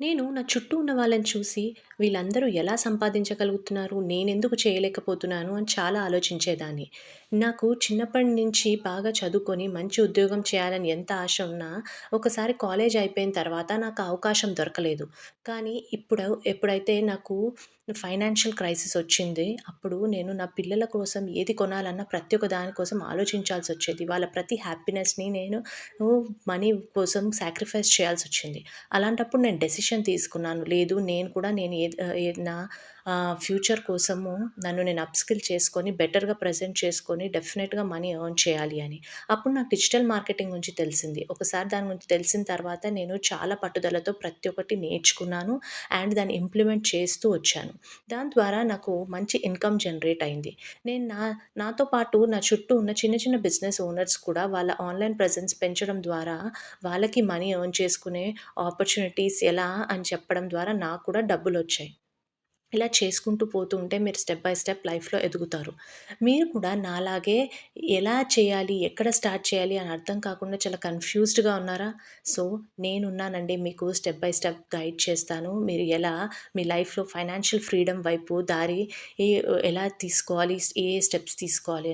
నేను నా చుట్టూ ఉన్న వాళ్ళని చూసి వీళ్ళందరూ ఎలా సంపాదించగలుగుతున్నారు? నేనెందుకు చేయలేకపోతున్నాను? అని చాలా ఆలోచించేదాన్ని. నాకు చిన్నప్పటి నుంచి బాగా చదువుకొని మంచి ఉద్యోగం చేయాలని ఎంత ఆశ ఉన్నా, ఒకసారి కాలేజ్ అయిపోయిన తర్వాత నాకు ఆ అవకాశం దొరకలేదు. కానీ ఎప్పుడైతే నాకు ఫైనాన్షియల్ క్రైసిస్ వచ్చింది, అప్పుడు నేను నా పిల్లల కోసం ఏది కొనాలన్నా ప్రతి ఒక్క దాని కోసం ఆలోచించాల్సొచ్చేది. వాళ్ళ ప్రతి హ్యాపీనెస్‌ని నేను మనీ కోసం సాక్రిఫైస్ చేయాల్సొచ్చింది. అలాంటప్పుడు నేను డెసిషన్ తీసుకున్నాను. లేదు నేను కూడా నేను ఏది నా ఫ్యూచర్ కోసము నన్ను నేను అప్‌స్కిల్ చేసుకొని బెటర్‌గా ప్రెజెంట్ చేసుకొని డెఫినిట్‌గా మనీ ఎర్న్ చేయాలి అని. అప్పుడు నాకు డిజిటల్ మార్కెటింగ్ గురించి తెలిసింది. ఒకసారి దాని గురించి తెలిసిన తర్వాత నేను చాలా పట్టుదలతో ప్రతి ఒక్కటి నేర్చుకున్నాను. అండ్ దాన్ని ఇంప్లిమెంట్ చేస్తూ వచ్చాను. దాని ద్వారా నాకు మంచి ఇన్‌కమ్ జనరేట్ అయింది. నేను నాతో పాటు నా చుట్టూ ఉన్న చిన్న చిన్న బిజినెస్ ఓనర్స్ కూడా వాళ్ళ ఆన్‌లైన్ ప్రెజెన్స్ పెంచడం ద్వారా వాళ్ళకి మనీ ఎర్న్ చేసుకునే ఆపర్చునిటీస్ ఎలా అని చెప్పడం ద్వారా నాకు కూడా డబ్బులొచ్చాయి. ఇలా చేసుకుంటూ పోతూ ఉంటే మీరు స్టెప్ బై స్టెప్ లైఫ్‌లో ఎదుగుతారు. మీరు కూడా నాలాగే ఎలా చేయాలి? ఎక్కడ స్టార్ట్ చేయాలి? అని అర్థం కాకుండా చాలా కన్‌ఫ్యూజ్డ్‌గా ఉన్నారా? సో, నేనున్నానండి మీకు స్టెప్ బై స్టెప్ గైడ్ చేస్తాను. మీరు ఎలా మీ లైఫ్‌లో ఫైనాన్షియల్ ఫ్రీడమ్ వైపు దారి ఎ ఎలా తీసుకోవాలి? ఏ స్టెప్స్ తీసుకోవాలి?